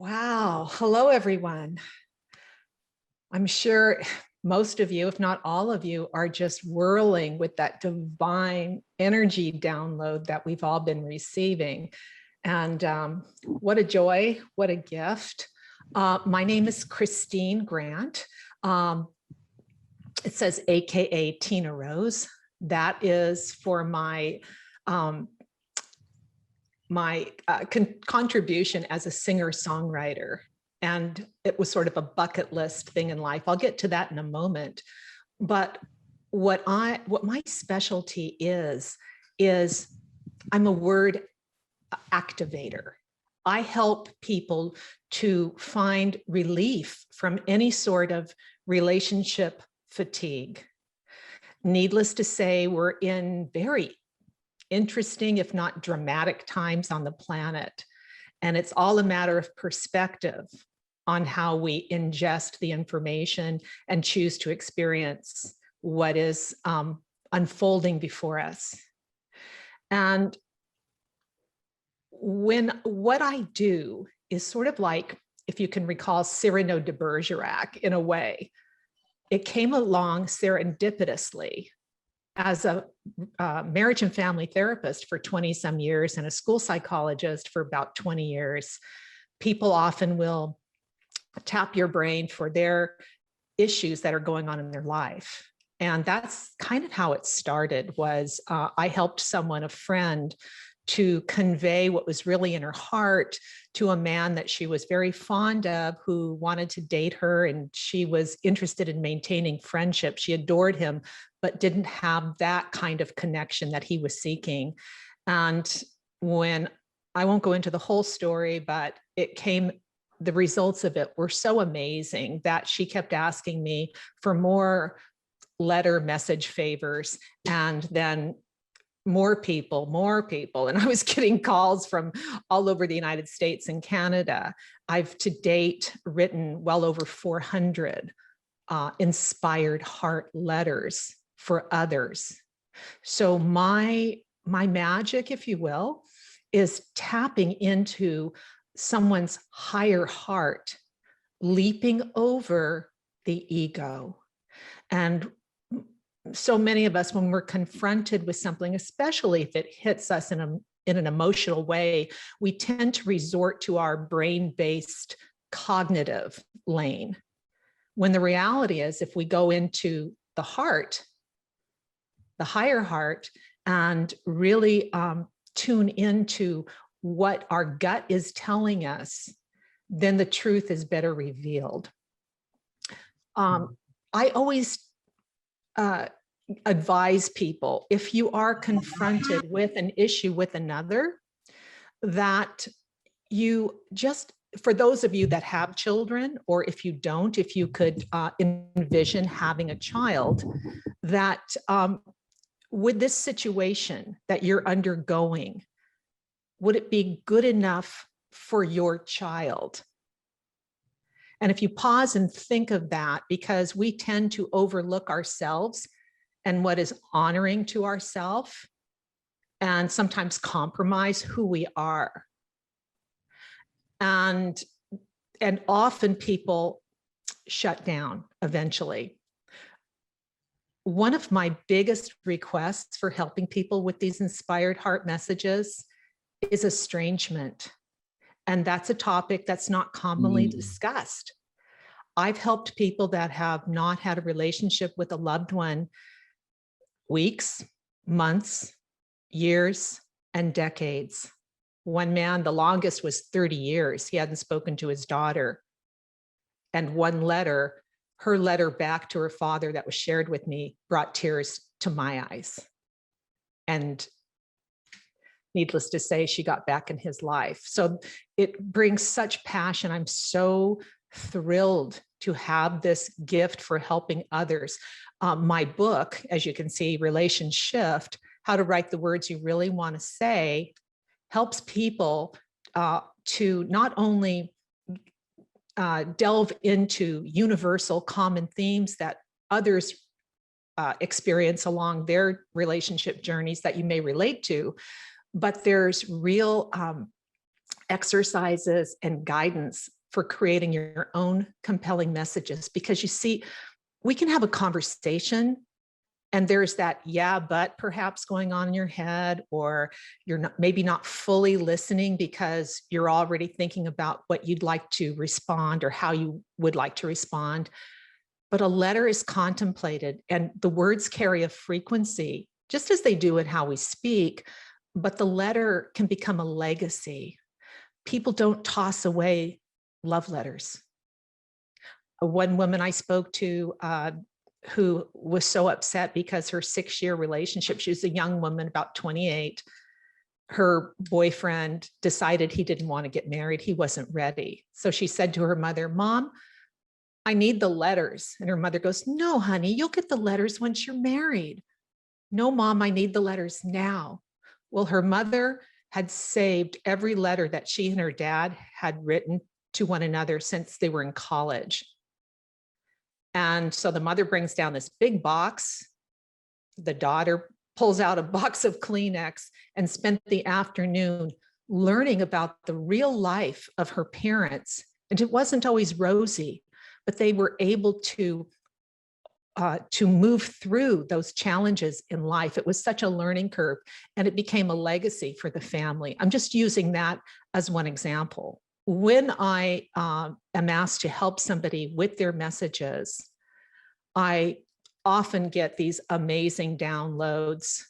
Wow. Hello, everyone. I'm sure most of you, if not all of you, are just whirling with that divine energy download that we've all been receiving. And what a joy, what a gift. My name is Kristine Grant. It says AKA Tina Rose. That is for my contribution as a singer-songwriter. And it was sort of a bucket list thing in life. I'll get to that in a moment. But what my specialty is I'm a word activator. I help people to find relief from any sort of relationship fatigue. Needless to say, we're in very interesting, if not dramatic, times on the planet. And it's all a matter of perspective on how we ingest the information and choose to experience what is unfolding before us. And what I do is sort of like, if you can recall Cyrano de Bergerac in a way, it came along serendipitously. As a marriage and family therapist for 20 some years and a school psychologist for about 20 years, people often will tap your brain for their issues that are going on in their life. And that's kind of how it started. Was I helped someone, a friend, to convey what was really in her heart to a man that she was very fond of, who wanted to date her, and she was interested in maintaining friendship. She adored him, but didn't have that kind of connection that he was seeking. And I won't go into the whole story, but the results of it were so amazing that she kept asking me for more letter message favors, and then more people. And I was getting calls from all over the United States and Canada. I've to date written well over 400 inspired heart letters for others. So my magic, if you will, is tapping into someone's higher heart, leaping over the ego. And so many of us, when we're confronted with something, especially if it hits us in an emotional way, we tend to resort to our brain-based cognitive lane. When the reality is, if we go into the heart, the higher heart, and really tune into what our gut is telling us, then the truth is better revealed. I always advise people, if you are confronted with an issue with another, that you just, for those of you that have children, or if you don't, if you could envision having a child, that with this situation that you're undergoing, would it be good enough for your child? And if you pause and think of that, because we tend to overlook ourselves and what is honoring to ourselves, and sometimes compromise who we are. And often people shut down eventually. One of my biggest requests for helping people with these inspired heart messages is estrangement. And that's a topic that's not commonly discussed. I've helped people that have not had a relationship with a loved one weeks, months, years, and decades. One man, the longest was 30 years. He hadn't spoken to his daughter. And one letter, her letter back to her father that was shared with me, brought tears to my eyes. And needless to say, she got back in his life. So it brings such passion. I'm so thrilled to have this gift for helping others. My book, as you can see, Relation Shift, How to Write the Words You Really Want to Say, helps people to not only delve into universal common themes that others experience along their relationship journeys that you may relate to, but there's real exercises and guidance for creating your own compelling messages. Because you see, we can have a conversation and there's that yeah, but perhaps going on in your head, or you're not, maybe not fully listening because you're already thinking about what you'd like to respond or how you would like to respond. But a letter is contemplated, and the words carry a frequency, just as they do in how we speak, but the letter can become a legacy. People don't toss away love letters. One woman I spoke to, who was so upset because her 6-year relationship, she was a young woman, about 28, her boyfriend decided he didn't want to get married. He wasn't ready. So she said to her mother, "Mom, I need the letters." And her mother goes, "No, honey, you'll get the letters once you're married." "No, Mom, I need the letters now." Well, her mother had saved every letter that she and her dad had written to one another since they were in college. And so the mother brings down this big box. The daughter pulls out a box of Kleenex and spent the afternoon learning about the real life of her parents. And it wasn't always rosy, but they were able to move through those challenges in life. It was such a learning curve, and it became a legacy for the family. I'm just using that as one example. When I am asked to help somebody with their messages, I often get these amazing downloads,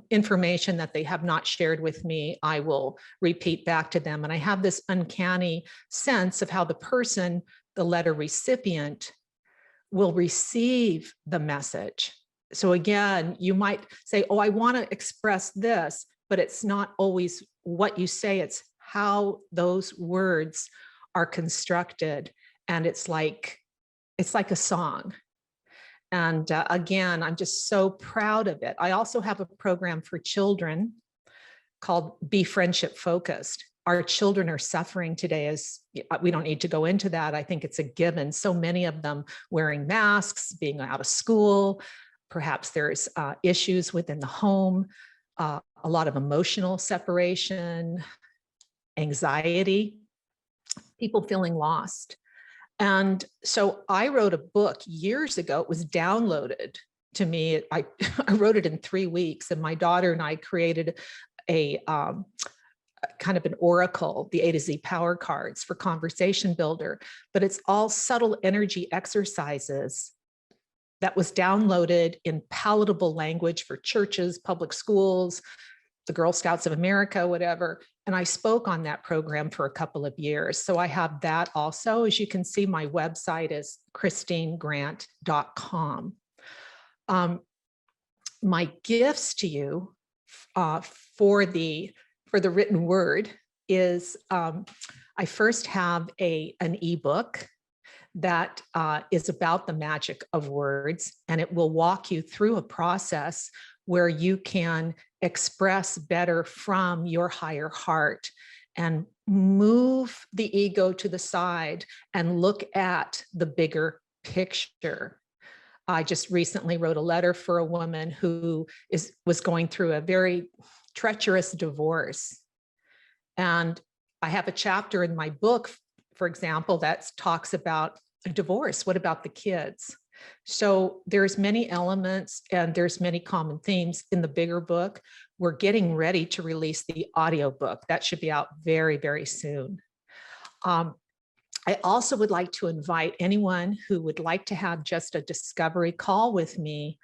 information that they have not shared with me. I will repeat back to them. And I have this uncanny sense of how the person, the letter recipient, will receive the message. So again, you might say, "Oh, I want to express this," but it's not always what you say, it's how those words are constructed. And it's like a song. And again, I'm just so proud of it. I also have a program for children called Be Friendship Focused. Our children are suffering today, as we don't need to go into that. I think it's a given. So many of them wearing masks, being out of school. Perhaps there's issues within the home, a lot of emotional separation, anxiety, people feeling lost. And so I wrote a book years ago. It was downloaded to me. I wrote it in 3 weeks, and my daughter and I created a kind of an oracle, the A to Z power cards for Conversation Builder. But it's all subtle energy exercises that was downloaded in palatable language for churches, public schools, the Girl Scouts of America, whatever. And I spoke on that program for a couple of years. So I have that also. As you can see, my website is KristineGrant.com. My gifts to you for the written word is I first have an ebook that is about the magic of words, and it will walk you through a process where you can express better from your higher heart and move the ego to the side and look at the bigger picture. I just recently wrote a letter for a woman who was going through a very treacherous divorce. And I have a chapter in my book, for example, that talks about a divorce. What about the kids? So there's many elements and there's many common themes in the bigger book. We're getting ready to release the audiobook. That should be out very, very soon. I also would like to invite anyone who would like to have just a discovery call with me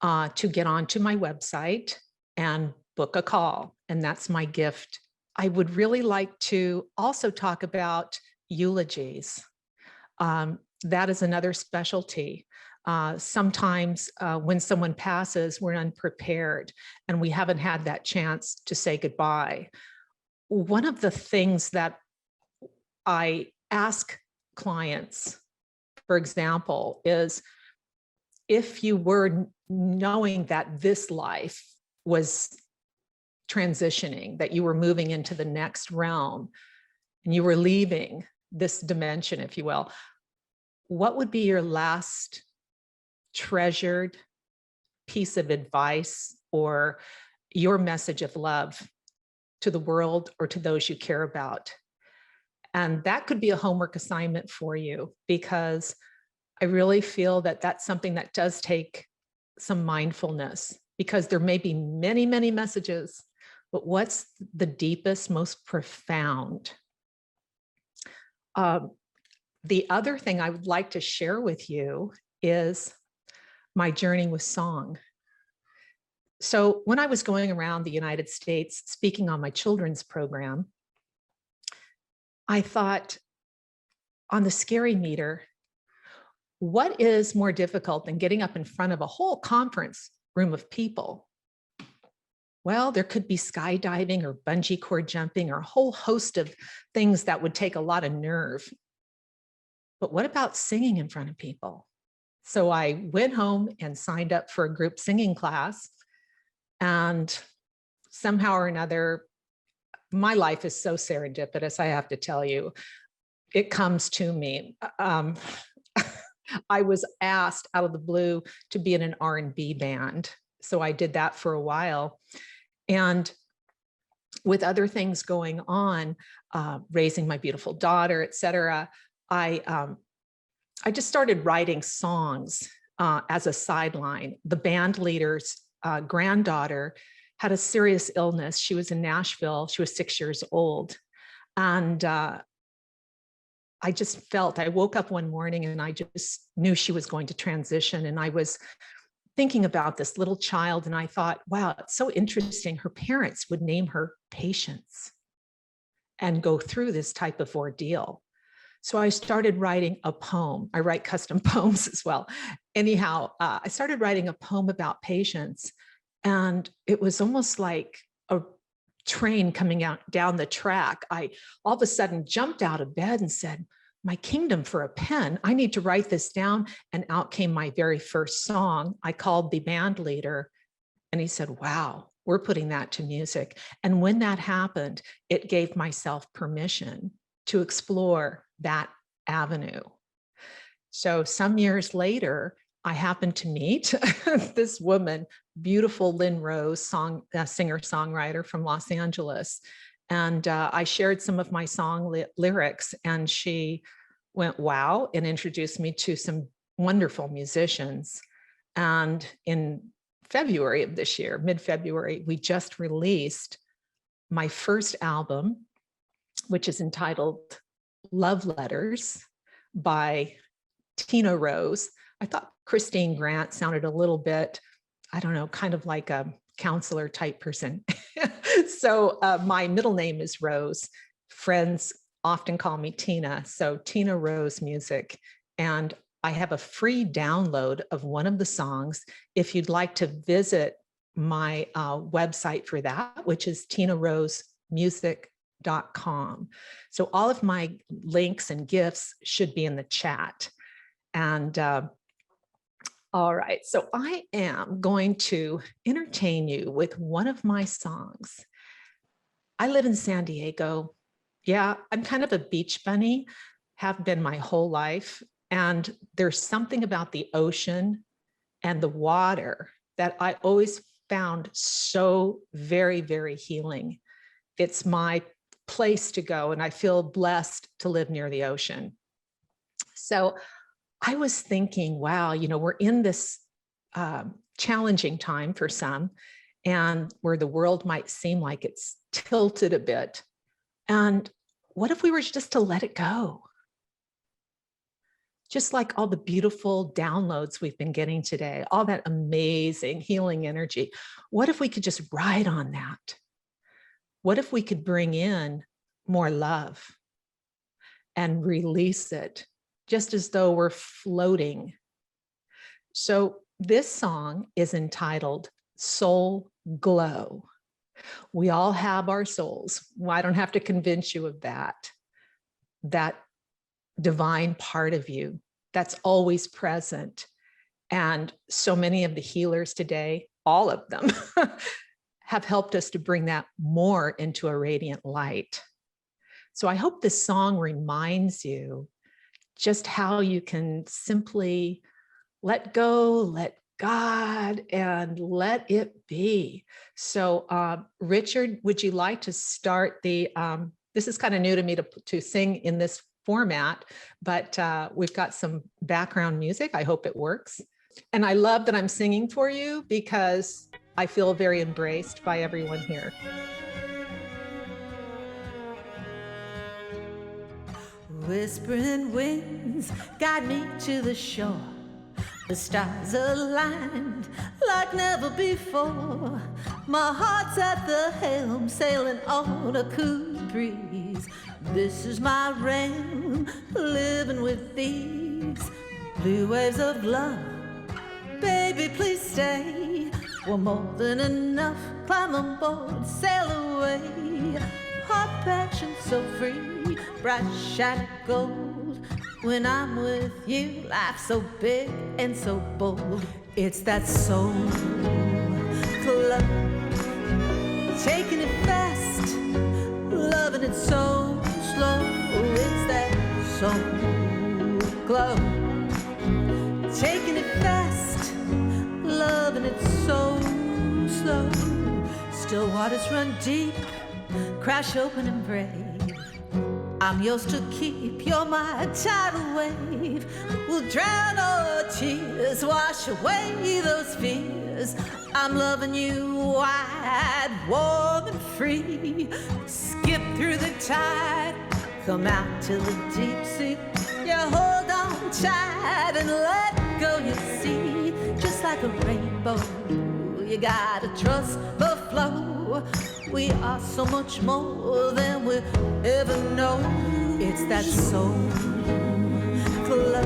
to get onto my website and book a call. And that's my gift. I would really like to also talk about eulogies. That is another specialty. Sometimes when someone passes, we're unprepared and we haven't had that chance to say goodbye. One of the things that I ask clients, for example, is if you were knowing that this life was transitioning, that you were moving into the next realm and you were leaving this dimension, if you will, what would be your last treasured piece of advice or your message of love to the world or to those you care about? And that could be a homework assignment for you, because I really feel that that's something that does take some mindfulness, because there may be many, many messages, but what's the deepest, most profound? The other thing I would like to share with you is my journey with song. So when I was going around the United States speaking on my children's program, I thought, on the scary meter, what is more difficult than getting up in front of a whole conference room of people? Well, there could be skydiving or bungee cord jumping or a whole host of things that would take a lot of nerve. But what about singing in front of people? So I went home and signed up for a group singing class. And somehow or another, my life is so serendipitous, I have to tell you. It comes to me. I was asked out of the blue to be in an R&B band. So I did that for a while. And with other things going on, raising my beautiful daughter, et cetera, I just started writing songs as a sideline. The band leader's granddaughter had a serious illness. She was in Nashville. She was 6 years old. And I just felt, I woke up one morning and I just knew she was going to transition. And I was thinking about this little child and I thought, wow, it's so interesting. Her parents would name her Patience and go through this type of ordeal. So I started writing a poem. I write custom poems as well. Anyhow, I started writing a poem about patience, and it was almost like a train coming out down the track. I all of a sudden jumped out of bed and said, my kingdom for a pen, I need to write this down. And out came my very first song. I called the band leader and he said, wow, we're putting that to music. And when that happened, it gave myself permission to explore that avenue. So some years later, I happened to meet this woman, beautiful Lynn Rose, singer-songwriter from Los Angeles. And I shared some of my song lyrics, and she went, wow, and introduced me to some wonderful musicians. And in February of this year, mid-February, we just released my first album, which is entitled Love Letters by Tina Rose. I thought Kristine Grant sounded a little bit, I don't know, kind of like a counselor type person. So my middle name is Rose. Friends often call me Tina. So Tina Rose Music. And I have a free download of one of the songs. If you'd like to visit my website for that, which is tinarosemusic.com. So all of my links and gifts should be in the chat. And all right, so I am going to entertain you with one of my songs. I live in San Diego. Yeah, I'm kind of a beach bunny, have been my whole life. And there's something about the ocean and the water that I always found so very, very healing. It's my place to go, and I feel blessed to live near the ocean. So I was thinking, wow, you know, we're in this challenging time for some, and where the world might seem like it's tilted a bit. And what if we were just to let it go? Just like all the beautiful downloads we've been getting today, all that amazing healing energy. What if we could just ride on that? What if we could bring in more love and release it, just as though we're floating? So this song is entitled Soul Glow. We all have our souls. Well, I don't have to convince you of that. That divine part of you that's always present. And so many of the healers today, all of them, have helped us to bring that more into a radiant light. So I hope this song reminds you just how you can simply let go, let God, and let it be. So Richard, would you like to start the This is kind of new to me to sing in this format, but we've got some background music. I hope it works. And I love that I'm singing for you because I feel very embraced by everyone here. Whispering winds guide me to the shore. The stars aligned like never before. My heart's at the helm, sailing on a cool breeze. This is my realm, living with these blue waves of love. Baby, please stay. We're more than enough. Climb on board, sail away. Hot passion so free, bright shiny gold. When I'm with you, life's so big and so bold. It's that soul club, taking it fast, loving it so slow. It's that soul club, taking it fast, loving it so slow. Still waters run deep, crash open and brave. I'm yours to keep, you're my tidal wave. We'll drown our tears, wash away those fears. I'm loving you wide, warm and free. Skip through the tide, come out to the deep sea. Yeah, hold on tight and let go, you see. Just like a rainbow, you gotta trust the flow. We are so much more than we'll ever know. It's that soul club,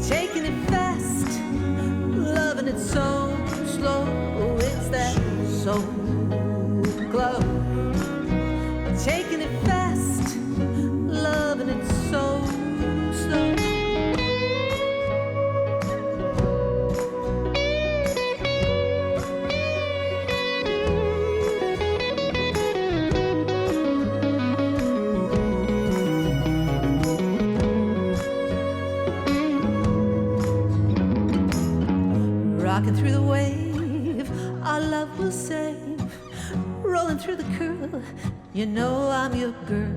taking it fast, loving it so slow. It's that soul club, taking it fast, loving it so slow. Rocking through the wave, our love will save. Rolling through the curl, you know I'm your girl.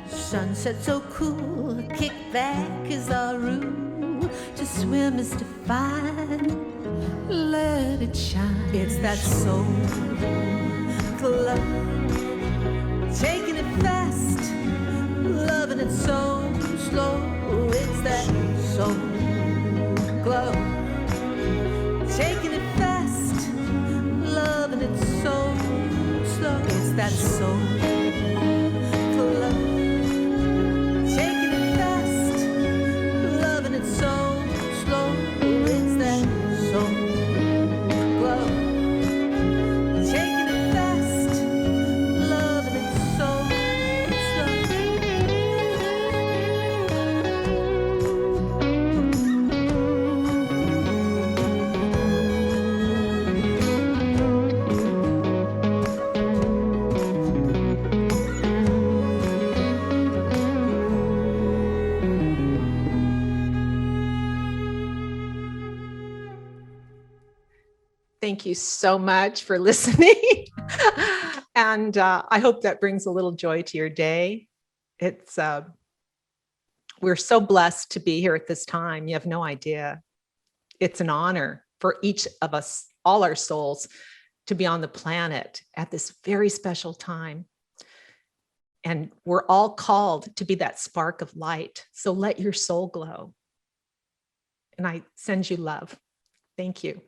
Sunset so cool, kick back is our rule. To swim is to find, let it shine. It's that soul club, taking it fast, loving it so slow. It's that soul club, taking it fast, loving it so slow. It's that soul club, taking it fast, loving it so slow. It's that soul club, taking it fast, loving it so Thank you so much for listening. And I hope that brings a little joy to your day. It's we're so blessed to be here at this time. You have no idea. It's an honor for each of us, all our souls, to be on the planet at this very special time. And we're all called to be that spark of light. So let your soul glow. And I send you love. Thank you.